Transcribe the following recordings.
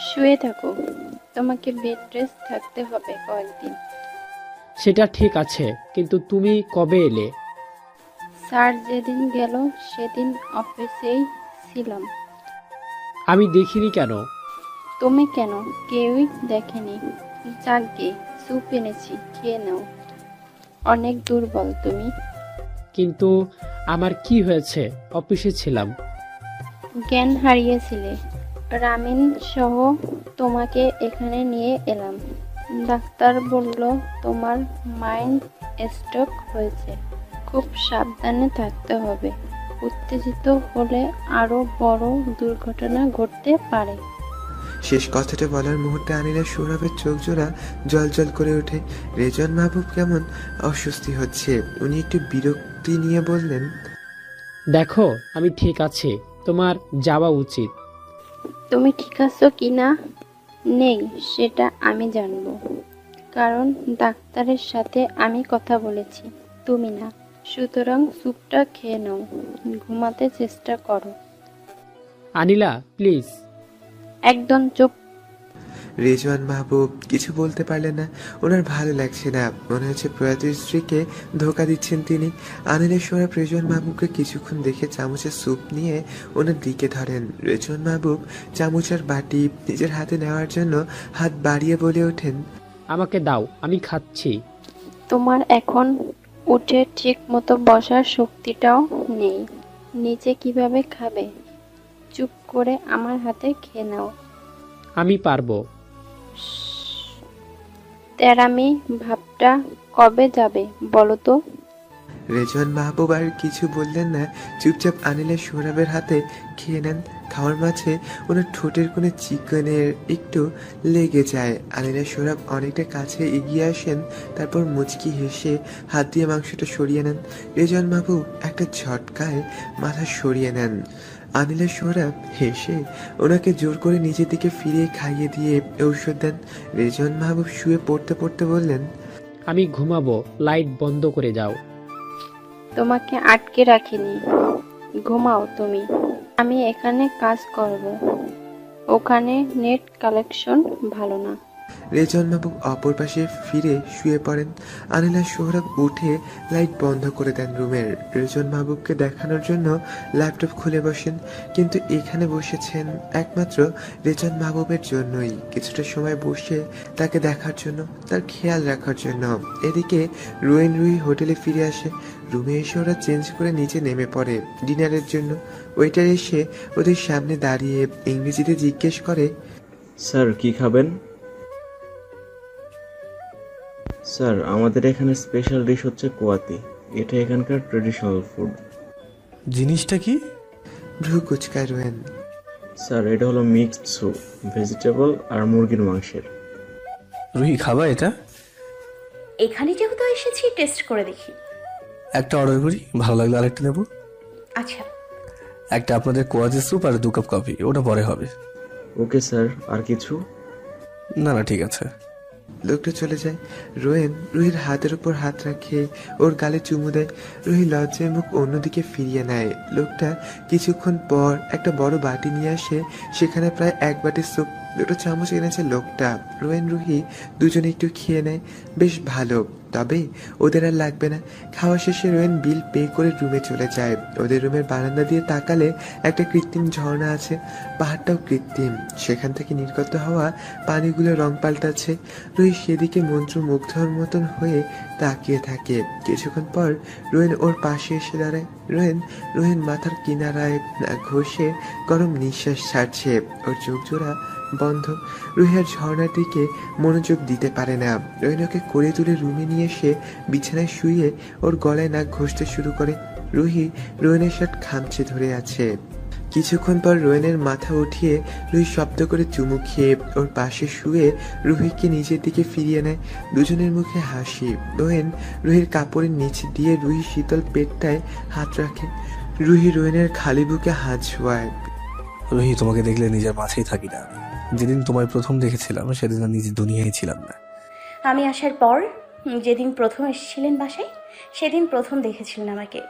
শুয়ে থাকো, তোমাকে বেড রেস্ট থাকতে হবে কয়েকদিন। সেটা ঠিক আছে, কিন্তু তুমি কবে এলে? স্যার যেদিন গেল সেদিন অফিসেই ছিলাম। আমি দেখিনি কেন? তুমি কেন? কেউই দেখেনি। যাকগে, স্যুপ এনেছি, খেয়ে নাও। অনেক দুর্বল তুমি। কিন্তু আমার কি হয়েছে? অফিসে ছিলাম। জ্ঞান হারিয়েছিলে। রামিন সহ তোমাকে এখানে নিয়ে এলাম। ডাক্তার বলল তোমার মাইন্ড স্ট্রোক হয়েছে। খুব সাবধানে থাকতে হবে। উত্তেজিত হলে আরো বড় দুর্ঘটনা ঘটতে পারে। শেষ কথাটা বলার মুহূর্তে আনিলার সৌরভের চোখ জোড়া জল জল করে ওঠে। রেজন মাহবুব কেমন অস্বস্তি হচ্ছে। উনি একটু বিরক্তি নিয়ে বললেন, দেখো, আমি ঠিক আছি, তোমার যাওয়া উচিত। তুমি ঠিক আছো কি না নেই সেটা আমি জানবো, কারণ ডাক্তারের সাথে আমি কথা বলেছি, তুমি না। সুতরাং স্যুপটা খেয়ে নাও, ঘুমাতে চেষ্টা করো। আনিলা, প্লিজ। একদম চুপ। রেজওয়ান মাহবুব কিছু বলতে পারলেন না। ওনার ভালো লাগছে না, মনে হচ্ছে প্রয়াত স্ত্রীকে ধোকা দিচ্ছেন তিনি। আনিলের সৌরভ রেজওয়ান মাহবুবকে কিছুক্ষণ দেখে চামচের স্যুপ নিয়ে ওনার দিকে ধরেন। রেজওয়ান মাহবুব চামচ আর বাটি নিজের হাতে নেওয়ার জন্য হাত বাড়িয়ে বলে ওঠেন, আমাকে দাও, আমি খাচ্ছি। তোমার এখন উঠে ঠিক মতো বসার শক্তিটাও নেই। নিচে কিভাবে খাবে? চুপ করে আমার হাতে খেয়ে নাও। আমি পারবো। তেরামি ভাবটা কবে যাবে বলো তো? রেজওয়ান মাহবুব আর কিছু বললেন না, চুপচাপ আনিলের সৌরভের হাতে খেয়ে নেন। খাওয়ার মাঝে ওনার ঠোঁটের কোণে চিকেনের একটু লেগে যায়। আনিলের সৌরভ অনেকটা কাছে এগিয়ে আসেন, তারপর মুচকি হেসে হাত দিয়ে মাংসটা সরিয়ে নেন। রেজওয়ান মাহবুব একটা ঝটকায় মাথা সরিয়ে নেন। আনিলের সৌরভ হেসে ওনাকে জোর করে নিজের দিকে ফিরিয়ে খাইয়ে দিয়ে ঔষধ দেন। রেজওয়ান মাহবুব শুয়ে পড়তে পড়তে বললেন, আমি ঘুমাবো, লাইট বন্ধ করে যাও। তোমাকে আটকে রাখিনি, ঘুমাও তুমি। আমি এখানে কাজ করব। ওখানে নেট কালেকশন ভালো না। রেজন বাবু অপর পাশে ফিরে শুয়ে পড়েন। আনিলা সোহরাব উঠে লাইট বন্ধ করে দেন রুমের। রেজন মাহবুবকে দেখানোর জন্য ল্যাপটপ খুলে বসেন, কিন্তু এখানে বসেছেন একমাত্র রেজন মাহবুবের জন্যই। কিছুটা সময় বসে তাকে দেখার জন্য, তার খেয়াল রাখার জন্য। এদিকে রুহি হোটেলে ফিরে আসে। রুমে এসে ওরা চেঞ্জ করে নিচে নেমে পড়ে ডিনারের জন্য। ওয়েটার এসে ওদের সামনে দাঁড়িয়ে ইংরেজিতে জিজ্ঞেস করে, স্যার কি খাবেন? স্যার আমাদের এখানে স্পেশাল ডিশ হচ্ছে কোয়াতি। এটা এখানকার ট্রেডিশনাল ফুড। জিনিসটা কি? ভ্রু কুচকায় রোয়েন। স্যার এটা হলো মিক্সড স্যুপ, ভেজিটেবল আর মুরগির মাংসের। রুহি, খাবা এটা? এখানে যেহেতু এসেছি টেস্ট করে দেখি। একটা অর্ডার করি, ভালো লাগলে আরেকটা নেব। আচ্ছা। একটা আপনাদের কোয়াজি স্যুপ আর 2 কাপ কফি, ওটা পরে হবে। ওকে স্যার, আর কিছু? না না, ঠিক আছে। লোকটা চলে যায়। রোয়েন রুহির হাতের উপর হাত রাখে ওর গালে চুমু দেয়। রুহি লজ্জায় মুখ অন্যদিকে ফিরিয়ে নেয়। লোকটা কিছুক্ষণ পর একটা বড় বাটি নিয়ে আসে, সেখানে প্রায় 1 বাটি স্যুপ, 2টো চামচ এনেছে লোকটা। রোয়েন রুহি দুজনে একটু খেয়ে নেয়, বেশ ভালো। তবে ওদের আর লাগবে না। খাওয়া শেষে রোয়েন বিল পে করে রুমে চলে যায়। ওদের রুমের বারান্দা দিয়ে তাকালে একটা কৃত্রিম ঝর্ণা আছে, পাহাড়টাও কৃত্রিম। সেখান থেকে নির্গত হওয়া পানিগুলো রং পাল্টাচ্ছে। রুহি সেদিকে মন্ত্রমুগ্ধর মতন হয়ে তাকিয়ে থাকে। কিছুক্ষণ পর রোয়েন ওর পাশে এসে দাঁড়ায়। রোয়েন মাথার কিনারায় ঘষে গরম নিঃশ্বাস ছাড়ছে। ওর চোখ জোড়া বন্ধ। রুহি আর ঝর্ণার দিকে মনোযোগ দিতে পারে না। রোয়েন ওকে করে তুলে রুমে নিয়ে এসে বিছানায় শুয়ে ওর গলায় নাক ঘষতে শুরু করে। রুহি রোয়েনের শার্ট খামচে ধরে আছে। কিছুক্ষণ পর রোয়েনের মাথা উঠিয়ে রুহি শব্দ করে চুমু খেয়ে ওর পাশে শুয়ে রুহিকে নিজের দিকে ফিরিয়ে নেয়। দুজনের মুখে হাসি। রুহির কাপড়ের নিচ দিয়ে রুহির শীতল পেটটায় হাত রাখে। রুহি রোয়েনের খালি বুকে হাত ছোঁয়ায়। রুহি, তোমাকে দেখলে নিজের মাঝেই থাকি না। যেদিন তোমায় প্রথম দেখেছিলাম সেদিন আর নিজের দুনিয়ায় ছিলাম না। আমি আসার পর যেদিন প্রথম এসেছিলেন বাসায় সেদিন প্রথম দেখেছিলেন আমাকে।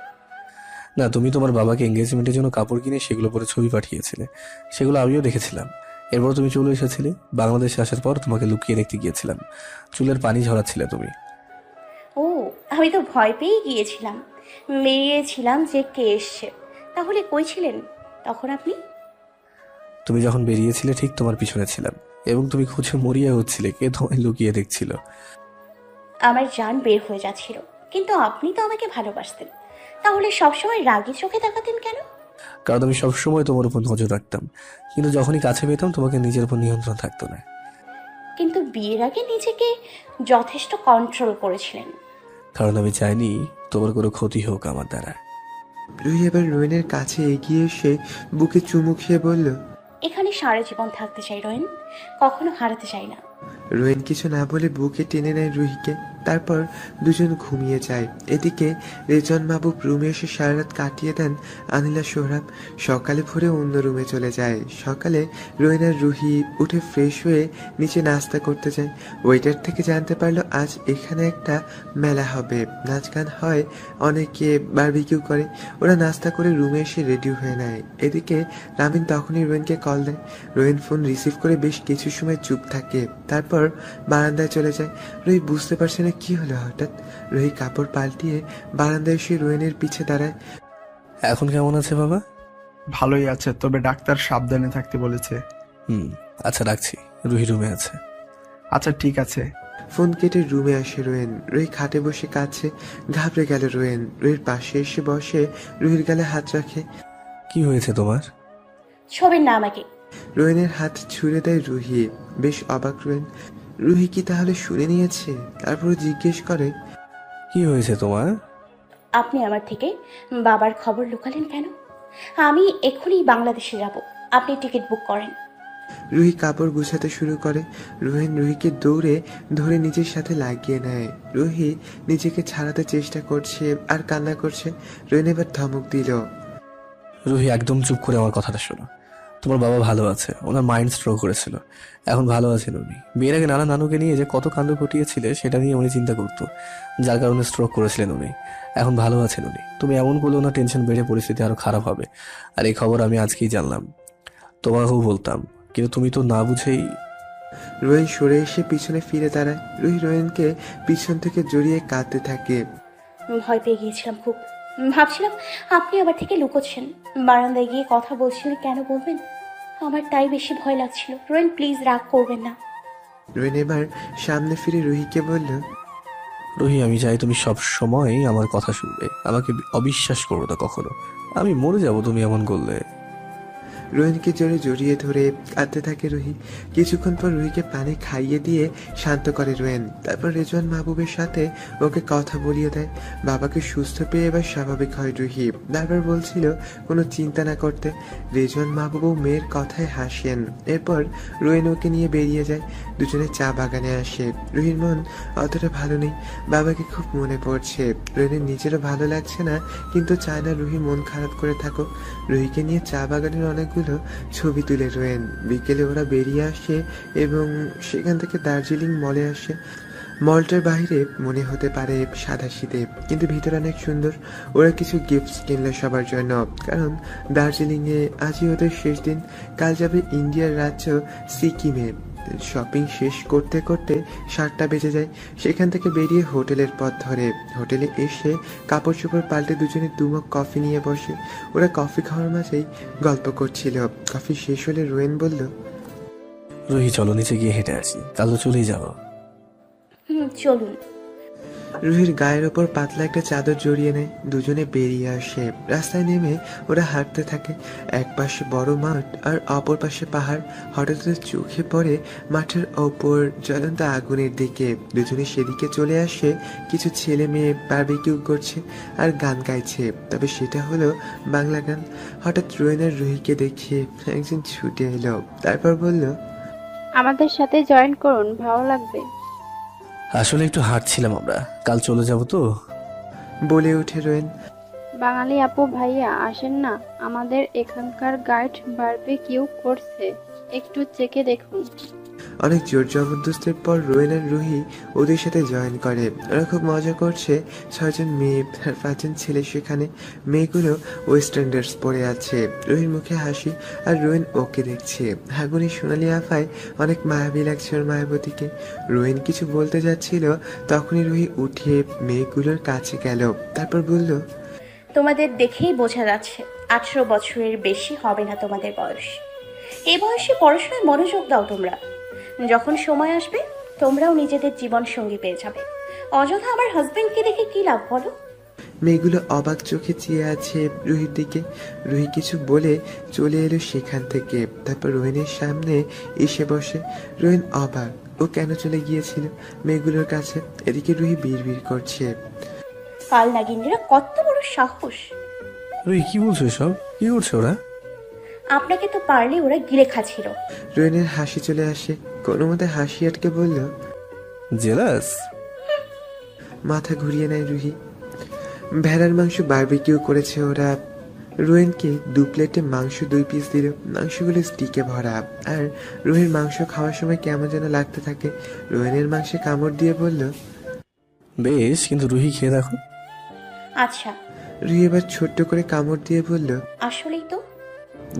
না, তুমি তোমার বাবাকে এঙ্গেজমেন্টের জন্য কাপড় কিনে সেগুলো পরে ছবি পাঠিয়েছিলে, সেগুলো আমিও দেখেছিলাম। এরপর তুমি চলে এসেছিলে। বাংলাদেশে আসার পর তোমাকে লুকিয়ে দেখতে গিয়েছিলাম, চুলের পানি ঝরাচ্ছিলে তুমি। ও, আমি তো ভয় পেয়ে গিয়েছিলাম, বেরিয়েছিলাম যে কে এসছে। তাহলে কই ছিলেন তখন আপনি? তুমি যখন বেরিয়েছিলে ঠিক তোমার পিছনে ছিলাম, এবং তুমি খুঁজে মরিয়া হচ্ছিলে কে তোমায় লুকিয়ে দেখছিল। আমার জান বের হয়ে যাচ্ছিল, কিন্তু আপনি তো আমাকে ভালোবাসতেন, তাহলে সবসময় রাগী চোখে তাকাতেন কেন? কারণ আমি সবসময় তোমার উপর নজর রাখতাম, কিন্তু যখনই কাছে পেতাম তোমাকে নিজের উপর নিয়ন্ত্রণ থাকতো না। কিন্তু বিয়ের আগে নিজেকে যথেষ্ট কন্ট্রোল করেছিলেন। কারণ আমি চাইনি তোমার কোনো ক্ষতি হোক আমার দ্বারা। রুহি এবার রোয়েনের কাছে এগিয়ে এসে বুকে চুমু খেয়ে বলল, এখানে সারা জীবন থাকতে চাই রোয়েন, কখনো হারাতে চাই না। রোয়েন কিছু না বলে বুকে টেনে নেয় রুহিকে। তারপর দুজন ঘুমিয়ে যায়। এদিকে রেজন মাহবুব রুমে এসে সারা রাত কাটিয়ে দেন আনিলা সোহরাব। সকালে ভোরে অন্য রুমে চলে যায়। সকালে রোয়েন আর রুহি উঠে ফ্রেশ হয়ে নিচে নাস্তা করতে যায়। ওয়েটার থেকে জানতে পারলো আজ এখানে একটা মেলা হবে, নাচ গান হয়, অনেকে বারবিকিউ করে। ওরা নাস্তা করে রুমে এসে রেডি হয়ে নেয়। এদিকে রামিন তখনই রোয়েনকে কল দেয়। রোয়েন ফোন রিসিভ করে বেশ কিছু সময় চুপ থাকে, তারপর বারান্দায় চলে যায়। রুহি বুঝতে পারছে না কি হলো হঠাৎ। রুহি কাপড় পাল্টিয়ে বারান্দায় এসে রোয়েনের পিছে দাঁড়ায়। এখন কেমন আছে বাবা? ভালোই আছে, তবে ডাক্তার সাবধানে থাকতে বলেছে। আচ্ছা রাখছি, রুহি রুমে আছে। আচ্ছা ঠিক আছে। ফোন কেটে রুমে আসে রোয়েন। রুহি খাটে বসে কাঁদছে। ঘাবড়ে গেল রোয়েন। রুহির পাশে এসে বসে রুহির গালে হাত রাখে। কি হয়েছে তোমার? ছবির না আমাকে। রোয়েনের হাত ছুঁড়ে দেয় রুহি। বেশ অবাক রোয়েন। রুহি কি তাহলে শুনে নিয়েছে? তারপর জিজ্ঞেস করে, কি হয়েছে তোমার? আপনি আমার থেকে বাবার খবর লুকালেন কেন? আমি এখনই বাংলাদেশে যাব, আপনি টিকিট বুক করেন। রুহি কাপড় গুছাতে শুরু করে। রোয়েন রুহিকে দৌড়ে ধরে নিজের সাথে লাগিয়ে নেয়। রুহি নিজেকে ছাড়াতে চেষ্টা করছে আর কান্না করছে। রোয়েন এবার ধমক দিল, রুহি একদম চুপ করে আমার কথাটা শোনো। তোমার বাবা ভালো আছে, ওনার মাইন্ড স্ট্রোক করেছিল, এখন ভালো আছেন উনি। বিয়ের আগে নানা নানুকে নিয়ে যে কত কাণ্ড ঘটিয়েছিলে সেটা নিয়ে উনি চিন্তা করতো, যার কারণে স্ট্রোক করেছিলেন উনি। এখন ভালো আছেন উনি। তুমি এমন করলে ওনার টেনশন বেড়ে পরিস্থিতি আরো খারাপ হবে। আর এই খবর আমি আজকেই জানলাম, তোমাকেও বলতাম, কিন্তু তুমি তো না বুঝেই। রোয়েন সরে এসে পিছনে ফিরে দাঁড়ায়। রুহি রোয়েনকে পিছন থেকে জড়িয়ে কাঁদতে থাকে। ভয় পেয়ে গিয়েছিলাম খুব, ভাবছিলাম আপনি আবার থেকে লুকোচ্ছেন। বারান্দায় গিয়ে কথা বলছিলেন, কেন বলবেন? আমার তাই বেশি ভয় লাগছিল। রোয়েন প্লিজ রাগ করবেন না। রোয়েন এবার সামনে ফিরে রুহিকে বলল, রুহি আমি চাই তুমি সব সময় আমার কথা শুনবে, আমাকে অবিশ্বাস করো না কখনো। আমি মরে যাব তুমি এমন করলে। রোয়েনকে জোরে জড়িয়ে ধরে কাঁদতে থাকে রুহি। কিছুক্ষণ পর রুহিকে পানি খাইয়ে দিয়ে শান্ত করে রোয়েন। তারপর রেজওয়ান মাহবুবের সাথে ওকে কথা বলিয়ে দেয়। বাবাকে সুস্থ পেয়ে এবার স্বাভাবিক হয় রুহি। বারবার বলছিল কোনো চিন্তা না করতে। রেজওয়ান মাহবুবও মেয়ের কথায় হাসেন। এরপর রোয়েন ওকে নিয়ে বেরিয়ে যায়। দুজনে চা বাগানে আসে। রুহির মন অতটা ভালো নেই। বাবাকে খুব মনে পড়ছে। রোয়েনের নিজেরও ভালো লাগছে না, কিন্তু চায় না রুহি মন খারাপ করে থাকুক। রুহিকে নিয়ে চা বাগানের অনেকগুলো ছবি তুলে রোয়েন। বিকেলে ওরা বেরিয়ে আসে এবং সেখান থেকে দার্জিলিং মলে আসে। মলটার বাইরে মনে হতে পারে সাদাসিধে, কিন্তু ভিতরে অনেক সুন্দর। ওরা কিছু গিফটস কিনলো সবার জন্য, কারণ দার্জিলিংয়ে আজই ওদের শেষ দিন। কাল যাবে ইন্ডিয়ার রাজ্য সিকিমে। শপিং শেষ করতে করতে 7টা বেজে যায়। সেখান থেকে বেরিয়ে হোটেলের পথ ধরে। হোটেলে এসে কাপড় চোপড় পাল্টে দুজনে দুমক কফি নিয়ে বসে। ওরা কফি খাওয়ার মাঝেই গল্প করছিল। কফি শেষ হলে রোয়েন বলল, রুহি চলো নিচে গিয়ে হেঁটে আসি, কাল তো চলেই যাবো। চলুন। রুহির গায়ের ওপর পাতলা একটা চাদর জড়িয়ে নেয়। দুজনে বেরিয়ে আসে। রাস্তায় নেমে ওরা হাঁটতে থাকে। এক পাশে বড় মাঠ আর অপর পাশে পাহাড়। হঠাৎ ওদের চোখে পড়ে মাঠের ওপর জ্বলন্ত আগুনের দিকে। দুজনে সেদিকে চলে আসে। কিছু ছেলে মেয়ে বারবিকিউ করছে আর গান গাইছে, তবে সেটা হলো বাংলা গান। হঠাৎ রোয়েন আর রুহিকে দেখে একজন ছুটে এলো, তারপর বলল, আমাদের সাথে জয়েন করুন, ভালো লাগবে। আসলে একটু হাঁটছিলাম আমরা, কাল চলে যাব তো। বলে ওঠে রোয়েন। বাঙালি আপু ভাইয়া আসেন না, আমাদের এখানকার গাইড বারবিকিউ করছে, একটু চেকে দেখুন। অনেক জোর জবরদস্তির পর রোয়েন আর রুহি ওদের সাথে জয়েন করে। ওরা খুব মজা করছে। 6 জন মেয়ে আর 5 জন ছেলে সেখানে। মেয়েগুলো ওয়েস্টার্ন ড্রেস পরে আছে। রুহির মুখে হাসি আর রোয়েন ওকে দেখছে। হাগুনি সোনালি আফায় অনেক মায়াবী লাগছে ওর মায়াবতীকে। রোয়েন কিছু বলতে যাচ্ছিল, তখনই রুহি উঠে মেয়েগুলোর কাছে গেল। তারপর বলল, তোমাদের দেখেই বোঝা যাচ্ছে 18 বছরের বেশি হবে না তোমাদের বয়স। এই বয়সে পড়াশোনায় মনোযোগ দাও তোমরা। যখন সময় আসবে তোমরাও নিজেদের জীবন সঙ্গী পেয়ে যাবে। অযথা আমার হাজবেন্ডকে দেখে কি লাভ বলো? মেয়েগুলো অবাক চোখে চেয়ে আছে রুহির দিকে। রুহি কিছু বলে চলে এলো সেখান থেকে। তারপর রোহিণীর সামনে এসে বসে। রোহিণ অবাক, ও কেন চলে গিয়েছিল মেয়েগুলোর কাছে। এদিকে রুহি বিড়বিড় করছে, কাল নাগিনীরা কত বড় সাহস! রুহি কি বলছো এসব? কি করছে ওরা? আপনাকে তো পারলে ওরা গিলে খাচ্ছিল। রোহিণীর হাসি চলে আসে। কোনো মতে হাসি আটকে বলল, জেলাস? মাথা ঘুরিয়ে নেয় রুহি। ভেড়ার মাংস বারবিকিউ করেছে ওরা। রোয়েনকে 2 প্লেটে মাংস 2 পিস দিল। মাংসগুলো স্টিকে ভরা। আর রুহির মাংস খাওয়ার সময় কেমন যেন লাগতে থাকে। রোয়েনের মাংসে কামড় দিয়ে বলল, বেশ, কিন্তু রুহি খেয়ে দেখো। আচ্ছা। রুহি এবার ছোট্ট করে কামড় দিয়ে বলল, আসলেই তো।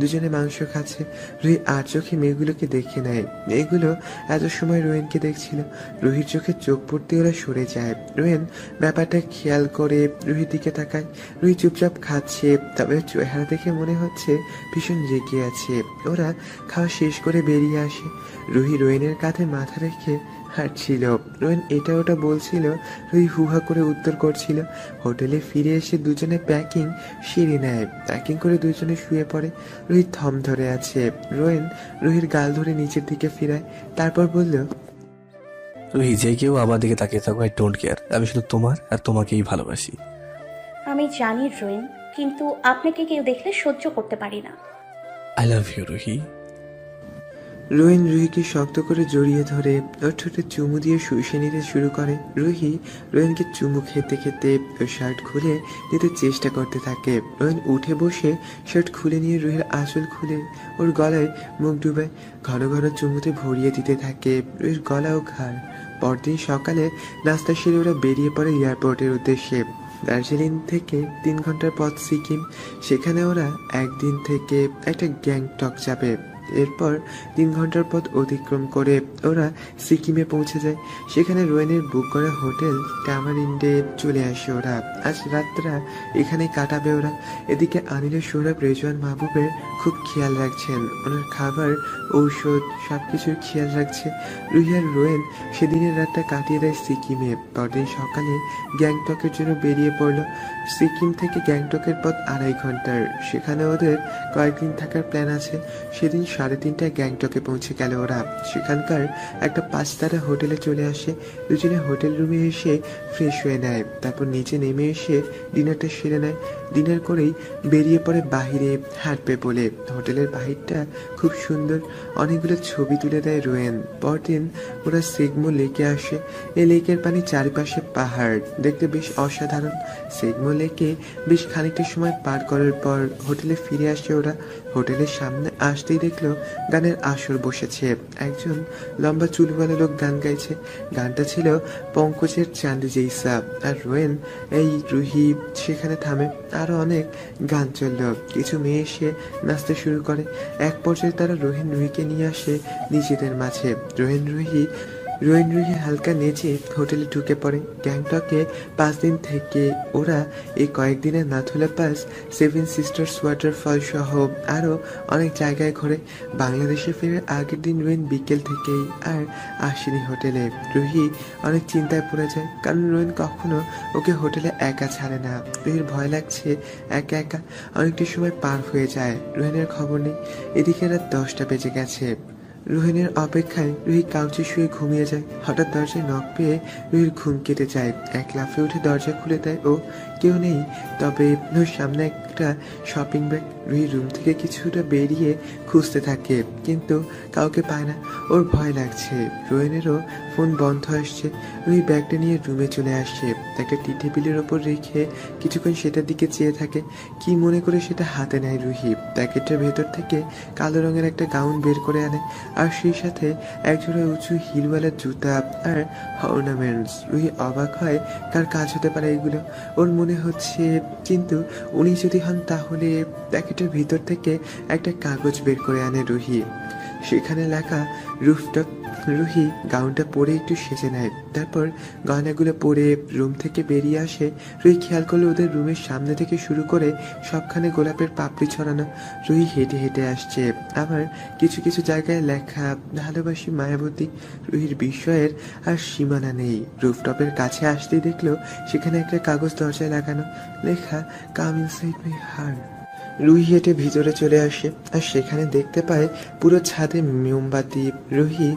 দুজনে মাংস খাচ্ছে। রুহি আর চোখে মেয়েগুলোকে দেখে নেয়। মেয়েগুলো এত সময় রোয়েনকে দেখছিল। রুহির চোখে চোখ পড়তে ওরা সরে যায়। রোয়েন ব্যাপারটা খেয়াল করে রুহির দিকে তাকায়। রুহি চুপচাপ খাচ্ছে, তবে চেহারা দেখে মনে হচ্ছে ভীষণ রেগে আছে। ওরা খাওয়া শেষ করে বেরিয়ে আসে। রুহি রোয়েনের কাঁধে মাথা রেখে হাঁটছিল। রোয়েন এটা ওটা বলছিল, রুহি হুহা করে উত্তর করছিল। হোটেলে ফিরে এসে দুজনে প্যাকিং সেরে নেয়। প্যাকিং করে দুজনে শুয়ে পড়ে। রুহি থম ধরে আছে। রোয়েন রুহির গাল ধরে নিচের দিকে ফিরায়। তারপর বলল, রুহি, যে কেউ আমার দিকে তাকিয়ে থাকো, আই ডোন্ট কেয়ার। আমি শুধু তোমার আর তোমাকেই ভালোবাসি। আমি জানি রোয়েন, কিন্তু আপনাকে কেউ দেখলে সহ্য করতে পারি না। I love you Ruhi. Rowen রুহিকে শক্ত করে জড়িয়ে ধরে ওর ঠোঁটে চুমু দিয়ে শুষে নিতে শুরু করে। রুহি রোয়েনকে চুমু খেতে খেতে ওর শার্ট খুলে নিতে চেষ্টা করতে থাকে। রোয়েন উঠে বসে শার্ট খুলে নিয়ে রুহির আঁচল খুলে ওর গলায় মুখ ডুবায়। ঘন ঘন চুমুতে ভরিয়ে দিতে থাকে রুহির গলা ও ঘাড়। পরদিন সকালে নাস্তা সেরে ওরা বেরিয়ে পড়ে এয়ারপোর্টের উদ্দেশ্যে। দার্জিলিং থেকে 3 ঘন্টার পথ সিকিম। সেখানে ওরা একদিন থেকে একটা গ্যাংটক যাবে। এরপর 3 ঘন্টার পথ অতিক্রম করে ওরা সিকিমে পৌঁছে যায়। সেখানে রোয়েনের বুক করা হোটেল ট্যামারিন্ডে চলে আসে ওরা। আজ রাতটা এখানে কাটাবে ওরা। এদিকে আনিলের সোহরাব রেজওয়ান মাহবুবের খুব খেয়াল রাখছেন। ওনার খাবার, ঔষধ সবকিছুর খেয়াল রাখছে। রুহি আর রোয়েন সেদিনের রাতটা কাটিয়ে দেয় সিকিমে। পরদিন সকালে গ্যাংটকের জন্য বেরিয়ে পড়লো। সিকিম থেকে গ্যাংটকের পথ 2.5 ঘন্টার। সেখানে ওদের কয়েকদিন থাকার প্ল্যান আছে। সেদিন 3:30টায় গ্যাংটকে পৌঁছে গেল ওরা। সেখানকার একটা 5 তারা হোটেলে চলে আসে। দুজনে হোটেল রুমে এসে ফ্রেশ হয়ে নেয়। তারপর নিচে নেমে এসে ডিনারটা সেরে নেয়। ডিনার করেই বেরিয়ে পড়ে বাহিরে হাঁটবে বলে। হোটেলের বাহিরটা খুব সুন্দর। অনেকগুলো ছবি তুলে দেয় রোয়েন। পরদিন ওরা সেগমো লেকে আসে। এই লেকের পানি চারিপাশে পাহাড়, দেখতে বেশ অসাধারণ। সেগমো লেকে বেশ খানিকটা সময় পার করার পর হোটেলে ফিরে আসে ওরা। হোটেলের সামনে আসতেই দেখলো গানের আসর বসেছে। একজন লম্বা চুলওয়ালা লোক গান গাইছে। গানটা ছিল পঙ্কজের চাঁদি জৈসা। আর রোয়েন, এই রুহি সেখানে থামে। আরো অনেক গান চললো। কিছু মেয়ে এসে নাচতে শুরু করে। এক পর্যায়ে তারা রুহিকে নিয়ে আসে নিজেদের মাঝে। রোয়েন রুহি হালকা নেচে হোটেলে ঢুকে পড়ে। গ্যাংটকে 5 দিন থেকে ওরা এই কয়েকদিনের নাথুলা পাস, 7 সিস্টার্স ওয়াটারফল সহ আরো অনেক জায়গায় ঘোরে। বাংলাদেশে ফেরার আগের দিন রোয়েন বিকেল থেকেই আর আসেনি হোটেলে। রুহি অনেক চিন্তায় পড়ে যায়, কারণ রোয়েন কখনো ওকে হোটেলে একা ছাড়ে না। রুহির ভয় লাগছে একা একা। অনেকটা সময় পার হয়ে যায়, রোয়েনের খবর নেই। এদিকে রাত 10টা বেজে গেছে। রোহিণীর অপেক্ষায় রুহি কাউচে শুয়ে ঘুমিয়ে যায়। হঠাৎ দরজায় নক পেয়ে রুহির ঘুম কেটে যায়। এক লাফে উঠে দরজা খুলে দেয় ও। কেউ নেই। তবে ওর সামনে একটা শপিং ব্যাগ। রুহি রুম থেকে কিছুটা বেরিয়ে খুঁজতে থাকে, কিন্তু কাউকে পায় না। ওর ভয় লাগছে। রোয়েনেরও ফোন বন্ধ আসছে। রুহি ব্যাগটা নিয়ে রুমে চলে আসছে, একটা টি টেবিলের ওপর রেখে কিছুক্ষণ সেটার দিকে চেয়ে থাকে। কি মনে করে সেটা হাতে নেয় রুহি। প্যাকেটটার ভেতর থেকে কালো রঙের একটা গাউন বের করে আনে, আর সেই সাথে একজোড়া উঁচু হিলওয়ালা জুতা আর অর্নামেন্টস। রুহি অবাক হয়, কার কাজ হতে পারে এগুলো। ওর মনে হচ্ছে, কিন্তু উনি যদি হন তাহলে। প্যাকেটের ভিতর থেকে একটা কাগজ বের করে আনে রুহি, সেখানে লেখা রুফটপ। রুহি গাউনটা পরে একটু সেজে নেয়, তারপর গয়নাগুলো পরে রুম থেকে বেরিয়ে আসে। রুহি খেয়াল করলে ওদের রুমের সামনে থেকে শুরু করে সবখানে গোলাপের পাপড়ি ছড়ানো। রুহি হেঁটে হেঁটে আসছে, আবার কিছু কিছু জায়গায় লেখা ভালোবাসি মায়াবতী। রুহির বিস্ময়ের আর সীমানা নেই। রুফটপের কাছে আসতেই দেখলো সেখানে একটা কাগজ দরজায় লাগানো, লেখা come inside my heart. Ruhi হেঁটে ভিতরে চলে আসে, আর সেখানে দেখতে পায় পুরো ছাদে মোমবাতি। রুহি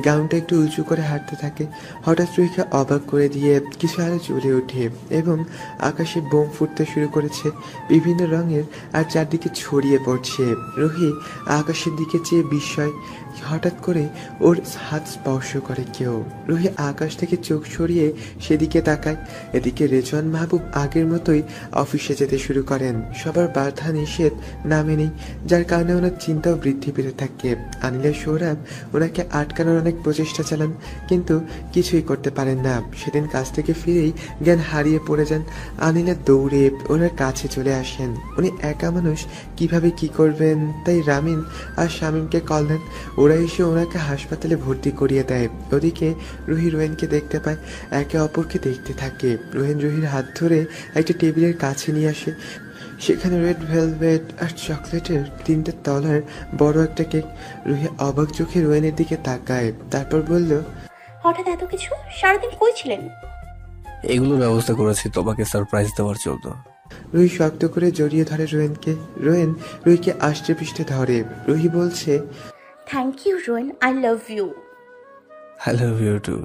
গাউনটা একটু উঁচু করে হাঁটতে থাকে। হঠাৎ রুহিকে অবাক করে দিয়ে কিছু আলো জ্বলে ওঠে এবং আকাশে বোম ফুটতে শুরু করেছে, বিভিন্ন রঙের, আর চারদিকে ছড়িয়ে পড়ছে। রুহি আকাশের দিকে চেয়ে বিস্ময়। হঠাৎ করে ওর হাত স্পর্শ করে কেউ। রুহি আকাশ থেকে চোখ সরিয়ে সেদিকে তাকায়। এদিকে রেজওয়ান মাহবুব আগের মতোই অফিসে যেতে শুরু করেন। সবার বাধা নিষেধ নামে নেই, যার কারণে ওনার চিন্তাও বৃদ্ধি পেতে থাকে। আনিলের সৌরভ ওনাকে আটকানোর অনেক প্রচেষ্টা চালান, কিন্তু কিছুই করতে পারেন না। সেদিন কাজ থেকে ফিরেই জ্ঞান হারিয়ে পড়ে যান। আনিলের দৌড়ে ওনার কাছে চলে আসেন। উনি একা মানুষ, কিভাবে কি করবেন, তাই রামিন আর শামীমকে কল দেন। ওরা এসে ওনাকে হাসপাতালে ভর্তি করিয়ে দেয়। ওদিকে রুহি রোয়েনকে দেখতে পায়, একে অপরকে দেখতে থাকে। রোয়েন রুহির হাত ধরে একটা টেবিলের কাছে নিয়ে আসে, সেখানে রেড ভেলভেট আর চকলেটের 3টে তলার বড় একটা কেক। রুহি অবাক চোখে রোয়েনের দিকে তাকায়, তারপর বলল, হঠাৎ এত কিছু? সারাদিন কই ছিলেন? এগুলোর ব্যবস্থা করেছি তোমাকে সারপ্রাইজ দেওয়ার জন্য। রুহি শক্ত করে জড়িয়ে ধরে রোয়েনকে। রোয়েন রুহিকে আষ্টে পৃষ্ঠে ধরে। রুহি বলছে, thank you Rowen, I love you. I love you too.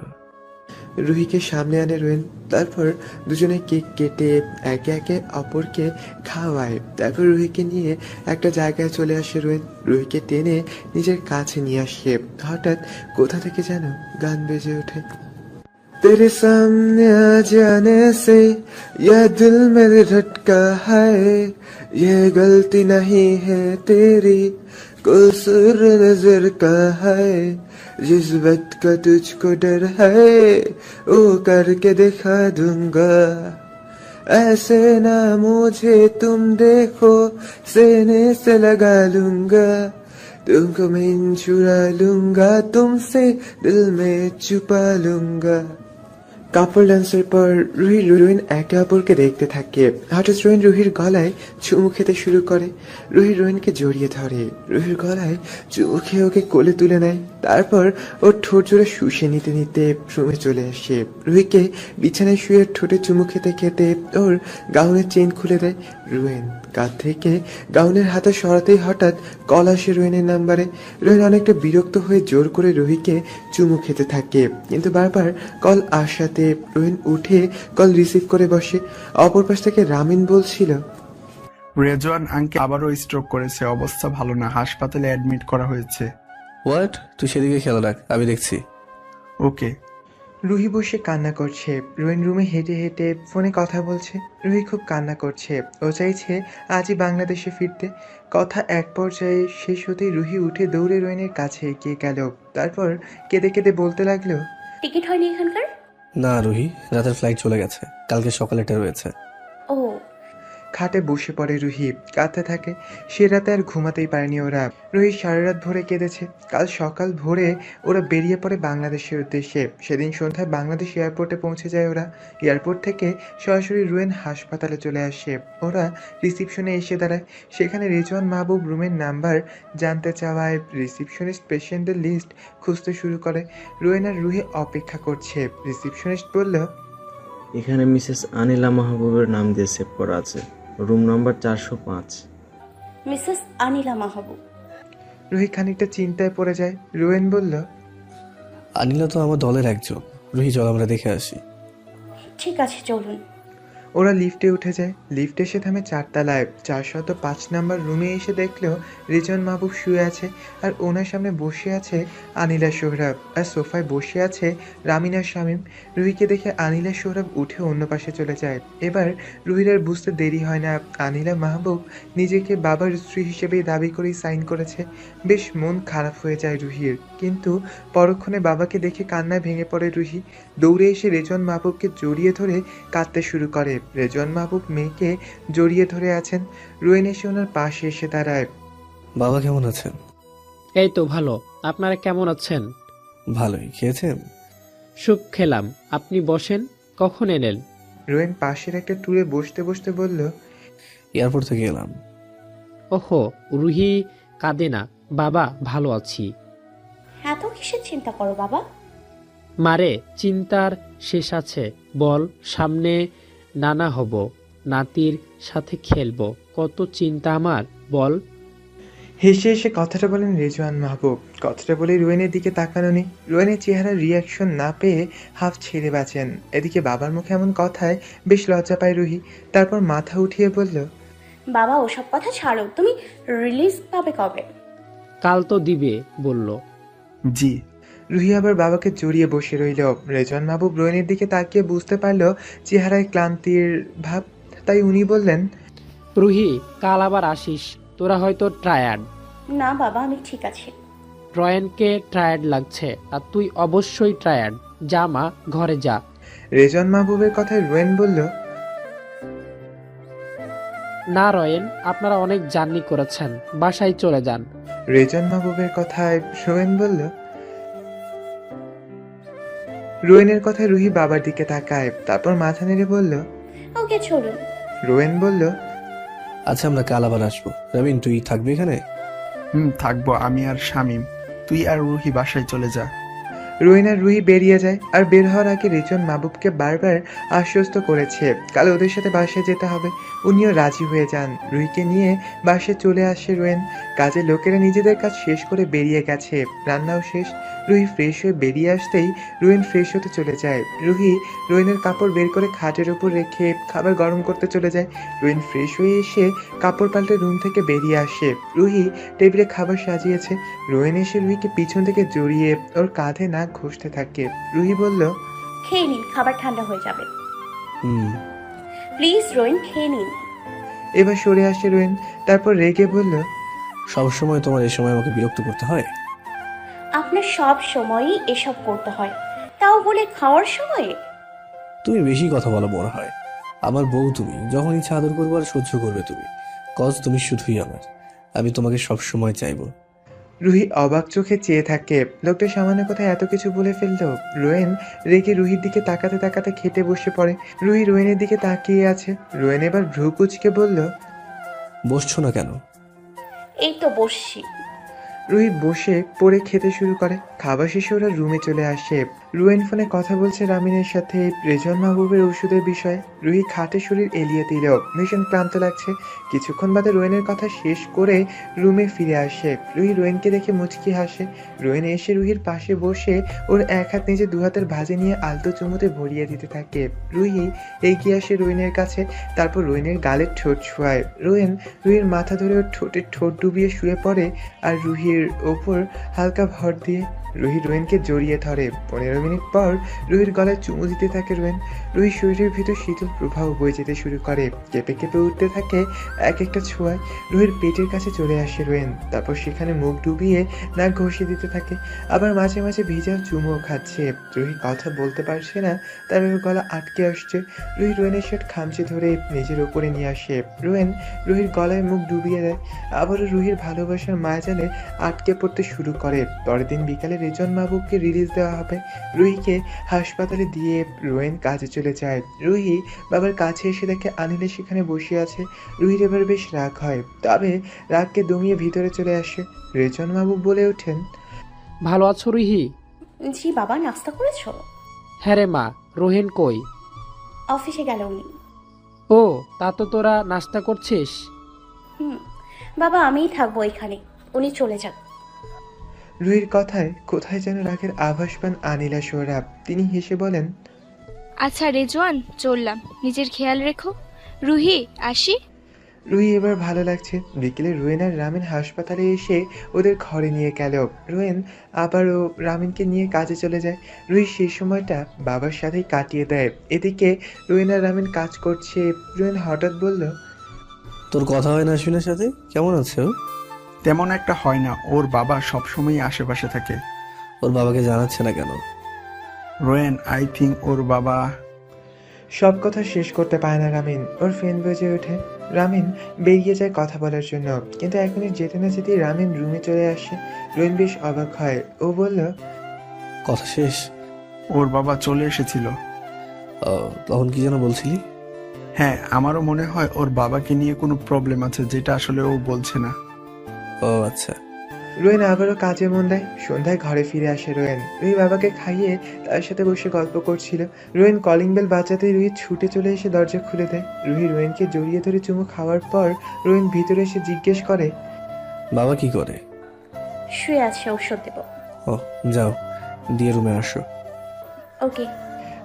রুহিকে সামনে আনে রোয়েন, তারপর দুজনে কেক কেটে একে একে অপরকে খাওয়ায়। তারপর রুহিকে নিয়ে একটা জায়গায় চলে আসে রোয়েন। রুহিকে টেনে নিজের কাছে নিয়ে আসে। হঠাৎ কোথা থেকে যেন গান বেজে ওঠে, तेरे सामने आ जाने से यह दिल मेरे धड़का है, ये गलती नहीं है तेरी, कसूर नजर का है, जिस वक्त का तुझको डर है वो करके दिखा दूंगा, ऐसे ना मुझे तुम देखो सीने से लगा लूंगा, तुमको मैं चुरा लूंगा, तुमसे दिल में छुपा लूंगा। কাপল ডান্সের পর রুহি রোয়েন একে অপরকে দেখতে থাকে। হঠাৎ রোয়েন রুহির গলায় চুমু খেতে শুরু করে। রুহি রোয়েনকে জড়িয়ে ধরে, রুহির গলায় চুমু খেয়ে ওকে কোলে তুলে নেয়। তারপর ওর ঠোঁট জোড়া শুষে নিতে নিতে রুমে চলে আসে। রুহিকে বিছানায় শুয়ে ঠোঁটে চুমু খেতে খেতে ওর গাউনের চেইন খুলে দেয়। রোয়েন কাঁধ থেকে গাউনের হাতে সরাতেই হঠাৎ কল আসে রোয়েনের নাম্বারে। রোয়েন অনেকটা বিরক্ত হয়ে জোর করে রুহিকে চুমু খেতে থাকে, কিন্তু বারবার কল আসাতে রোয়েন উঠে কল রিসিভ করে বসে। অপর পাশ থেকে রামিন বলছিল, রেজওয়ান আঙ্কেল আবারও স্ট্রোক করেছে, অবস্থা ভালো না, হাসপাতালে অ্যাডমিট করা হয়েছে। হোয়াট? তুই সেদিকে খেয়াল রাখ, আমি দেখছি। ওকে। রুহি বসে কান্না করছে। রোয়েন রুমে হেঁটে হেঁটে ফোনে কথা বলছে। রুহি খুব কান্না করছে, ও চাইছে আজই বাংলাদেশে ফিরতে। কথা এক পর্যায়ে শেষ হতেই রুহি উঠে দৌড়ে রোয়েনের কাছে এগিয়ে গেল। তারপর কেঁদে কেঁদে বলতে লাগলো, টিকিট হয়নি এখানকার? না রুহি, রাতের ফ্লাইট চলে গেছে, কালকে সকালে এটা রয়েছে। ও। খাটে বসে পড়ে রুহি, কাঁদতে থাকে। সে রাতে আর ঘুমাতেই পারেনি ওরা। রুহি সারা রাত ভোরে কেঁদেছে। কাল সকাল ভোরে ওরা বেরিয়ে পড়ে বাংলাদেশের উদ্দেশ্যে। সেদিন সন্ধ্যায় বাংলাদেশ এয়ারপোর্টে পৌঁছে যায় ওরা। এয়ারপোর্ট থেকে সরাসরি রোয়েন হাসপাতালে চলে আসে। ওরা রিসিপশনে এসে দাঁড়ায়। সেখানে রেজওয়ান মাহবুব রুমের নাম্বার জানতে চাওয়ায় রিসিপশনিস্ট পেশেন্টদের লিস্ট খুঁজতে শুরু করে। রোয়েন আর রুহি অপেক্ষা করছে। রিসিপশনিস্ট বলল, এখানে মিসেস আনিলা মাহবুবের নাম দিয়ে সেভ করা আছে, রুম নাম্বার 405। মিসেস আনিলা মাহবুব। রুহি খানিকটা চিন্তায় পড়ে যায়। রোয়েন বলল, আনিলা তো আমার দলের একজন। রুহি, চল আমরা দেখে আসি। ঠিক আছে চলুন। ওরা লিফটে উঠে যায়। লিফট এসে থামে 4 তলায়। 405 নাম্বার রুমে এসে দেখলেও রিজন মাহবুব শুয়ে আছে, আর ওনার সামনে বসে আছে আনিলা সোহরাব, আর সোফায় বসে আছে রামিনা শামীম। রুহিকে দেখে আনিলা সোহরাব উঠে অন্য পাশে চলে যায়। এবার রুহির আর বুঝতে দেরি হয় না, আনিলা মাহবুব নিজেকে বাবার স্ত্রী হিসেবে দাবি করেই সাইন করেছে। বেশ মন খারাপ হয়ে যায় রুহির, কিন্তু পরক্ষণে বাবাকে দেখে কান্নায় ভেঙে পড়ে রুহি। দৌড়ে এসে রেজন মাহবুবকে জড়িয়ে ধরে কাঁদতে শুরু করে। রেজন মাহবুব মেয়েকে জড়িয়ে ধরে আছেন। রোয়েন এসে ওনার পাশে এসে দাঁড়ায়। বাবা কেমন আছেন? এই তো ভালো। আপনারা কেমন আছেন? ভালোই। খেয়েছেন? স্যুপ খেলাম। আপনি বসেন। কখন এলেন? রোয়েন পাশের একটা টুলে বসতে বসতে বলল, এয়ারপোর্ট থেকে এলাম। ওহো, রুহি কাঁদে না। বাবা, ভালো আছি। এত কিসের চিন্তা করো বাবা? মারে, চিন্তার শেষ আছে? বল, সামনে নানা হব, নাতির সাথে খেলবো, কত চিন্তা আমার, বল। হেসে হেসে কথাটা বলেন রেজওয়ান মাহবুব। কথাটা বলে রোয়েনের দিকে তাকানো নেই। রোয়েনের চেহারার রিয়াকশন না পেয়ে হাফ ছেড়ে বাঁচেন। এদিকে বাবার মুখে এমন কথায় বেশ লজ্জা পায় রুহি। তারপর মাথা উঠিয়ে বলল, বাবা ওসব কথা ছাড়ো, তুমি রিলিজ পাবে কবে? কাল তো দিবে বলল। জি। রুহি আবার বাবাকে জড়িয়ে বসে রইল। রেজওয়ান মাহবুব রোয়েনের দিকে তাকিয়ে বুঝতে পারল চেহারায় ক্লান্তির ভাব, তাই উনি বললেন, রুহি, কাল আবার আসিস। তোরা হয়তো টায়ার্ড। না বাবা, আমি ঠিক আছি। রয়্যানকে টায়ার্ড লাগছে, আর তুই অবশ্যই টায়ার্ড। যা মা, ঘরে যা। রেজওয়ান মাহবুবের কথায় রোয়েন বলল, না রয়েন, আপনারা অনেক জার্নি করেছেন, বাসায় চলে যান। রেজওয়ান মাহবুবের কথায় রোয়েন বলল। রোয়েনের কথায় রুহি বাবার দিকে তাকায়, তারপর মাথা নেড়ে বলল, ওকে চলুন। রোয়েন বলল, আচ্ছা, আমরা কাল আবার আসবো। রবিন, তুই থাকবি এখানে? থাকবো। আমি আর শামীম। তুই আর রুহি বাসায় চলে যা। রোয়েন আর রুহি বেরিয়ে যায়। আর বের হওয়ার আগে রেজন মাহবুবকে বারবার আশ্বস্ত করেছে কাল ওদের সাথে বাসায় যেতে হবে। উনিও রাজি হয়ে যান। রুহিকে নিয়ে বাসায় চলে আসে রোয়েন। কাজের লোকেরা নিজেদের কাজ শেষ করে বেরিয়ে গেছে, রান্নাও শেষ। রুহি ফ্রেশ হয়ে বেরিয়ে আসতেই রোয়েন ফ্রেশ হতে চলে যায়। রুহি রোয়েনের কাপড় বের করে খাটের উপর রেখে খাবার গরম করতে চলে যায়। রোয়েন ফ্রেশ হয়ে এসে কাপড় পাল্টে রুম থেকে বেরিয়ে আসে। রুহি টেবিলে খাবার সাজিয়েছে। রোয়েন এসে রুহিকে পিছন থেকে জড়িয়ে ওর কাঁধে নাক ঘষতে থাকে। রুহি বলল, খেয়ে নিন, খাবার ঠান্ডা হয়ে যাবে। হুম। প্লিজ রোয়েন, খেয়ে নিন। এবার সরে আসে রোয়েন। তারপর রেগে বলল, সবসময় তোমার এই সময় আমাকে বিরক্ত করতে হয়? আপনার সব সময়ই এসব করতে হয়, তাও বলে খাওয়ার সময়ে? তুমি বেশি কথা বলা মনে হয়। আমার বউ তুমি, যখন ইচ্ছা আদর করবো আর সহ্য করবে তুমি। কজ তুমি শুধুই আমার। আমি তোমাকে সব সময় চাইবো। রুহি অবাক চোখে চেয়ে থাকে। লোকটা সামান্য কথায় এত কিছু বলে ফেললো। রোয়েন রেগে রুহির দিকে তাকাতে তাকাতে খেতে বসে পড়ে। রুহি রোয়েনের দিকে তাকিয়ে আছে। রোয়েন এবার ভ্রু কুঁচকে বলল, বসছো না কেন? এই তো বসছি। রুহি বসে পড়ে খেতে শুরু করে। খাবার শেষে ওরা রুমে চলে আসে। রোয়েন ফোনে কথা বলছে রামিনের সাথে রেজন মাহবুবের ওষুধের বিষয়ে। রুহি খাটে শরীর এলিয়ে দিল, ভীষণ ক্লান্ত লাগছে। কিছুক্ষণ বাদে রোয়েনের কথা শেষ করে রুমে ফিরে আসে। রুহি রোয়েনকে দেখে মুচকি হাসে। রোয়েন এসে রুহির পাশে বসে ওর এক হাত নিজে দু হাতের ভাঁজে নিয়ে আলতো চুমুতে ভরিয়ে দিতে থাকে। রুহি এগিয়ে আসে রোয়েনের কাছে, তারপর রোয়েনের গালে ঠোঁট ছোঁয়ায়। রোয়েন রুহির মাথা ধরে ওর ঠোঁটে ঠোঁট ডুবিয়ে শুয়ে পড়ে আর রুহির ওপর হালকা ভর দিয়ে। রুহি রোয়েনকে জড়িয়ে ধরে। 15 মিনিট পর রুহির গলায় চুমু দিতে থাকে রোয়েন। রুহির শরীরের ভিতর শীতল প্রবাহ বয়ে যেতে শুরু করে, কেঁপে কেঁপে উঠতে থাকে এক একটা ছোঁয়ায়। রুহির পেটের কাছে চলে আসে রোয়েন, তারপর সেখানে মুখ ডুবিয়ে নাক ঘষে দিতে থাকে। আবার মাঝে মাঝে ভিজা চুমুও খাচ্ছে। রুহি কথা বলতে পারছে না, তার গলা আটকে আসছে। রুহি রোয়েনের শার্ট খামচে ধরে নিজের ওপরে নিয়ে আসে। রোয়েন রুহির গলায় মুখ ডুবিয়ে দেয়। আবারও রুহির ভালোবাসার মায়াজালে আটকে পড়তে শুরু করে। পরের দিন বিকালে রেজন মাহবুবকে রিলিজ দেওয়া হবে। রুহিকে হাসপাতালে দিয়ে রোয়েন কাজে চলে যায়। রুহি বাবার কাছে এসে দেখে আনিলা সেখানে বসে আছে। রুহির এবার বেশ রাগ হয়, তবে রাগকে দমিয়ে ভিতরে চলে আসে। রেজন মাহবুব বলে ওঠেন, ভালো আছো রুহি? জি বাবা, নাস্তা করেছো? হ্যাঁ রে মা। রোহেন কই? অফিসে গেল উনি। ও, তা তো তোরা নাস্তা করছিস? বাবা, আমিই থাকবো এখানে, উনি চলে যান। রুহির কথায় কোথায় যেন রাগের আভাস পান আনিলা সোহরাব। তিনি হেসে বলেন, আচ্ছা রেজওয়ান, চললাম, নিজের খেয়াল রেখো। রুহি, আসি। রুহি এবার ভালো লাগছে। বিকেলে রোয়েন আর রামিন হাসপাতালে এসে ওদের ঘরে নিয়ে গেল। রোয়েন আবারও রামিনকে নিয়ে কাজে চলে যায়। রুহি সেই সময়টা বাবার সাথেই কাটিয়ে দেয়। এদিকে রোয়েন আর রামিন কাজ করছে। রোয়েন হঠাৎ বলল, তোর কথা হয় না আশ্বিনের সাথে? কেমন আছে ও? তেমন একটা হয় না, ওর বাবা সবসময় আশেপাশে থাকে। ওর বাবাকে জানাচ্ছে না কেন? রোয়েন, আই থিঙ্ক ওর বাবা। সব কথা শেষ করতে পারে না রামিন। ওর ফোন বেজে ওঠে। রামিন বেরিয়ে যায় কথা বলার জন্য, কিন্তু এখনই যেতে না যেতেই রামিন রুমে চলে আসে। রোয়েন বেশ অবাক হয়। ও বলল, কথা শেষ? ওর বাবা চলে এসেছিল। তখন কি যেন বলছিলি? হ্যাঁ, আমারও মনে হয় ওর বাবাকে নিয়ে কোনো প্রবলেম আছে, যেটা আসলে ও বলছে না। ও আচ্ছা। রোয়েন আবারও কাজে মন দেয়। সন্ধ্যায় ঘরে ফিরে আসে রোয়েন। রুহি বাবাকে খাইয়ে তার সাথে বসে গল্প করছিল। রোয়েন কলিং বেল বাজাতেই রুহি ছুটে চলে এসে দরজা খুলে দেয়। রুহি রোয়েনকে জড়িয়ে ধরে চুমু খাওয়ার পর রোয়েন ভিতরে এসে জিজ্ঞেস করে, বাবা কি করে? শুয়ে আছে, ঔষধ দেব। ও, যাও, দিয়ে রুমে আসো। ওকে।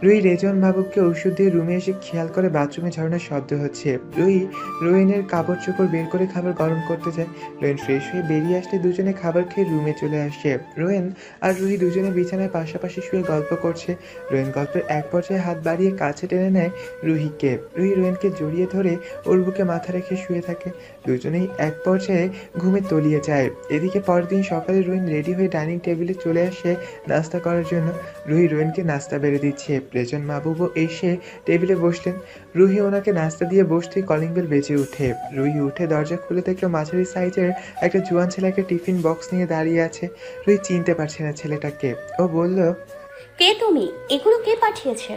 রুহি রেজওয়ান বাবুকে ওষুধ দিয়ে রুমে এসে খেয়াল করে বাথরুমে ঝরনার শব্দ হচ্ছে। রুহি রোয়েনের কাপড় চোপড় বের করে খাবার গরম করতে যায়। রোয়েন ফ্রেশ হয়ে বেরিয়ে আসলে দুজনে খাবার খেয়ে রুমে চলে আসে। রোয়েন আর রুহি দুজনে বিছানায় পাশাপাশি শুয়ে গল্প করছে। রোয়েন গল্পের এক পর্যায়ে হাত বাড়িয়ে কাছে টেনে নেয় রুহিকে। রুহি রোয়েনকে জড়িয়ে ধরে ওর বুকে মাথা রেখে শুয়ে থাকে। দুজনেই এক পর্যায়ে ঘুমে তলিয়ে যায়। এদিকে পরের দিন সকালে রোয়েন রেডি হয়ে ডাইনিং টেবিলে চলে আসে নাস্তা করার জন্য। রুহি রোয়েনকে নাস্তা বেড়ে দিচ্ছে। রেজন মাহবুবও এসে টেবিলে বসলেন। রুহি ওনাকে নাস্তা দিয়ে বসতেই কলিং বেল বেজে ওঠে। রুহি উঠে দরজা খুলে দেখলো মাঝারি সাইজের একটা জোয়ান ছেলে একটা টিফিন বক্স নিয়ে দাঁড়িয়ে আছে। রুহি চিনতে পারছে না ছেলেটাকে। ও বলল, কে তুমি? এগুলো কে পাঠিয়েছে?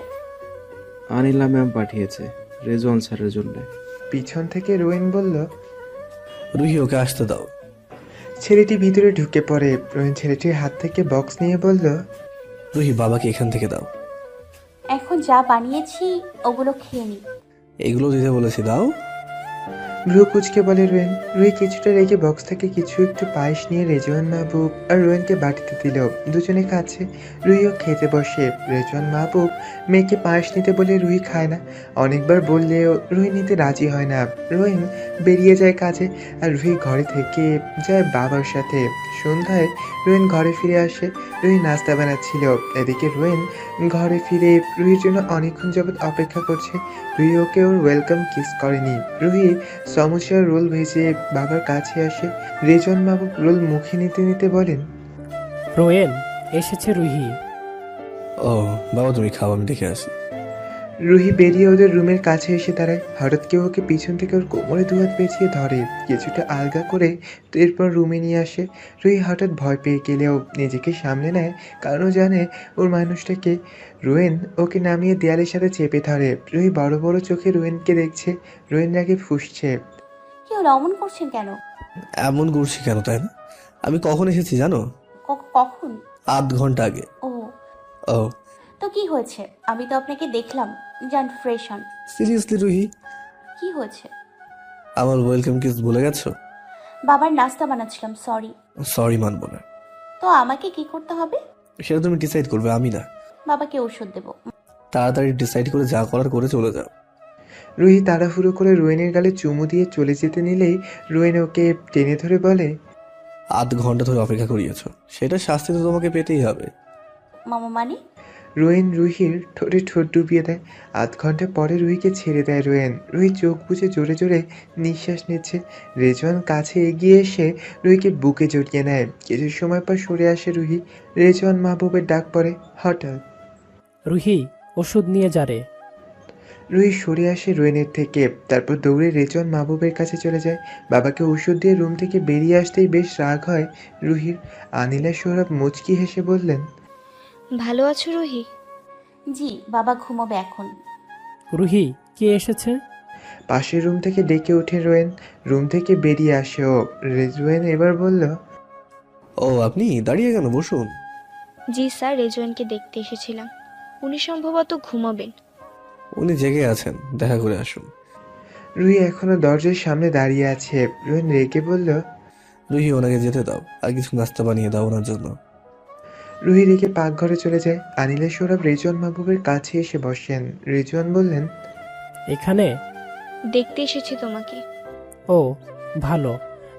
আনিলা ম্যাম পাঠিয়েছে রেজওয়ান স্যারের জন্য। পিছন থেকে রোয়েন বলল, রুহি, ওকে আসতে দাও। ছেলেটি ভিতরে ঢুকে পড়ে। রোয়েন ছেলেটির হাত থেকে বক্স নিয়ে বলল, রুহি, বাবাকে এখান থেকে দাও। এখন যা বানিয়েছি ওগুলো খেয়ে নি। এগুলো দিতে বলেছি, দাও। ভ্রু কুচকে বলে রোয়েন। রুহি কিছুটা রেখে বক্স থেকে কিছু একটু পায়েস নিয়ে রেজওয়ান মাহবুব আর রোয়েনকে বাটিতে দিল। দুজনে খাচ্ছে। রুহিও খেতে বসে। রেজওয়ান মাহবুব মেয়েকে পায়েস নিতে বলে রুহি খায় না। অনেকবার বললেও রুহি নিতে রাজি হয় না। রোয়েন বেরিয়ে যায় কাজে আর রুহি ঘরে থেকে যায় বাবার সাথে। সন্ধ্যায় রোয়েন ঘরে ফিরে আসে। রুহি নাস্তা বানাচ্ছিল। এদিকে রোয়েন ঘরে ফিরে রুহির জন্য অনেকক্ষণ যাবৎ অপেক্ষা করছে। রুহি ওকে ওর ওয়েলকাম কিস করেনি। রুহি সমস্যার রোল ভেজে বাবার কাছে আসে। রেজন বাবু রোল মুখে নিতে নিতে বলেন, রোয়েন, এসেছে রুহি। ও বাবা, তুমি খাও, আমি দেখে আসি। রুহি বেরিয়ে ওদের রুমের কাছে এসে দাঁড়ায়। হঠাৎ কেউ ওকে পিছন থেকে ওর কোমরে দুহাত পেঁচিয়ে ধরে, কিছুটা আলগা করে এরপর রুমে নিয়ে আসে। রুহি হঠাৎ ভয় পেয়ে গেলেও নিজেকে সামলে নেয়, কারণ ও জানে ওর মানুষটাকে। রোয়েন ওকে নামিয়ে দেয়ালের সাথে চেপে ধরে। রুহি বড় বড় চোখে রোয়েনকে দেখছে। রোয়েন রাগে ফুঁসছে। কি হলো, অমন করছেন কেন? এমন করছি কেন, তাই না? আমি কখন এসেছি জানো? কখন? আধ ঘন্টা আগে। ও, ও, তো কি হয়েছে? আমি তো আপনাকে দেখলাম। যান, ফ্রেশ হন। সিরিয়াসলি রুহি, কি হয়েছে? আমার ওয়েলকাম কিস ভুলে গেছো? বাবার নাস্তা বানাচ্ছিলাম, সরি। সরি মানবো না। তো আমাকে কি করতে হবে? সেটা তুমি ডিসাইড করবে, আমি না। বাবাকে ওষুধ দেব। তাড়াতাড়ি ডিসাইড করে যা করার করে চলে যাও। রুহি তাড়াহুড়ো করে রোয়েনের গালে চুমু দিয়ে চলে যেতে নিলেই রোয়েন ওকে টেনে ধরে বলে, আধ ঘন্টা ধরে অপেক্ষা করিয়েছো, সেটা শাস্তি তো তোমাকে পেতেই হবে। মামা মানে? রোয়েন রুহির ঠোঁটে ঠোঁট ডুবিয়ে দেয়। আধ ঘন্টা পরে রুহিকে ছেড়ে দেয় রোয়েন। রুহি চোখ বুজে জোরে জোরে নিঃশ্বাস নিচ্ছে। রেজওয়ান কাছে এগিয়ে এসে রুহিকে বুকে জড়িয়ে নেয়। কিছু সময় পর সরে আসে রুহি। রেজওয়ান মাহবুবের ডাক পড়ে হঠাৎ, রুহি, ওষুধ নিয়ে যা রে। রুহি সরে আসে রোয়েনের থেকে। তারপর দৌড়ে রেজওয়ান মাহবুবের কাছে চলে যায়। বাবাকে ওষুধ দিয়ে রুম থেকে বেরিয়ে আসতেই বেশ রাগ হয় রুহির। আনিলা সৌরভ মুচকি হেসে বললেন, ভালো আছো রুহি? জি, বাবা ঘুমোবে এখন। রুহি, কে এসেছে? পাশের রুম থেকে ডেকে ওঠে রোয়েন। রুম থেকে বেরিয়ে আসে ও। রেজওয়ান এবার বলল, ও আপনি দাঁড়িয়ে কেন, বসুন। জি স্যার, রেজওয়ানকে দেখতে এসেছিলাম। উনি সম্ভবত ঘুমাবেন। উনি জেগে আছেন, দেখা করে আসুন। রুহি এখনো দরজার সামনে দাঁড়িয়ে আছে। রোয়েন রেগে বলল, রুহি, ওনাকে যেতে দাও, আর কিছু নাস্তা বানিয়ে দাও ওনার জন্য। রুহি রেখে পাকঘরে চলে যায়। আনিলা সৌরভ রেজওয়ান মাহবুবের কাছে এসে বসেন। রেজওয়ান বললেন, এখানে? দেখতে এসেছি তোমাকে। ও ভালো।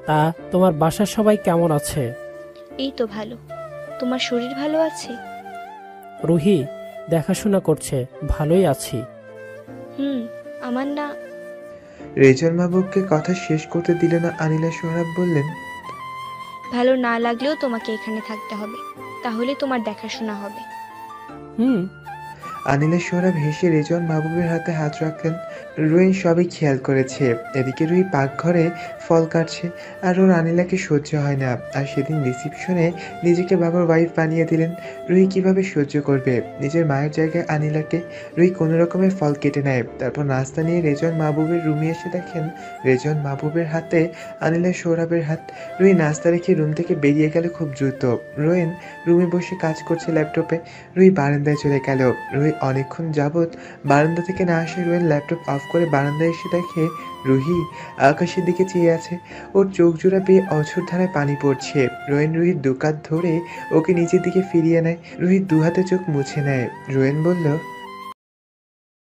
তা তোমার বাসার সবাই কেমন আছে? এই তো ভালো। তোমার শরীর ভালো আছে? রুহি দেখাশোনা করছে, ভালোই আছি। আমার না। রেজওয়ান মাহবুবকে কথা শেষ করতে দিল না আনিলা সৌরভ বললেন, ভালো না লাগলেও তোমাকে এখানে থাকতে হবে, তাহলে তোমার দেখাশোনা হবে। হুম। আনিলা সৌরভ হেসে রেজওয়ান মাহবুবের হাতে হাত রাখলেন। রুহি সবই খেয়াল করেছে। এদিকে রুহি পাকঘরে ফল কাটছে, আর ওর আনিলাকে সহ্য হয় না। আর সেদিন রিসিপশনে নিজেকে বাবার ওয়াইফ বানিয়ে দিলেন। রুহি কিভাবে সহ্য করবে নিজের মায়ের জায়গায় আনিলাকে? রুহি কোনো রকমের ফল কেটে নেয়, তারপর নাস্তা নিয়ে রেজওয়ান মাহবুবের রুমে এসে দেখেন রেজওয়ান মাহবুবের হাতে আনিলা সৌরভের হাত। রুহি নাস্তা রেখে রুম থেকে বেরিয়ে গেল খুব দ্রুত। রোয়েন রুমে বসে কাজ করছে ল্যাপটপে। রুহি বারান্দায় চলে গেল। রুহি অনেকক্ষণ যাবৎ বারান্দা থেকে না আসে। রোয়েন ল্যাপটপ অফ করে বারান্দায় এসে দেখে রুহি আকাশের দিকে চেয়ে আছে। ওর চোখ জোড়া পেয়ে অঝোর ধারায় পানি পড়ছে। রোয়েন রুহির দুকাত ধরে ওকে নিচের দিকে ফিরিয়ে নেয়। রুহি দুহাতে চোখ মুছে নেয়। রোয়েন বলল,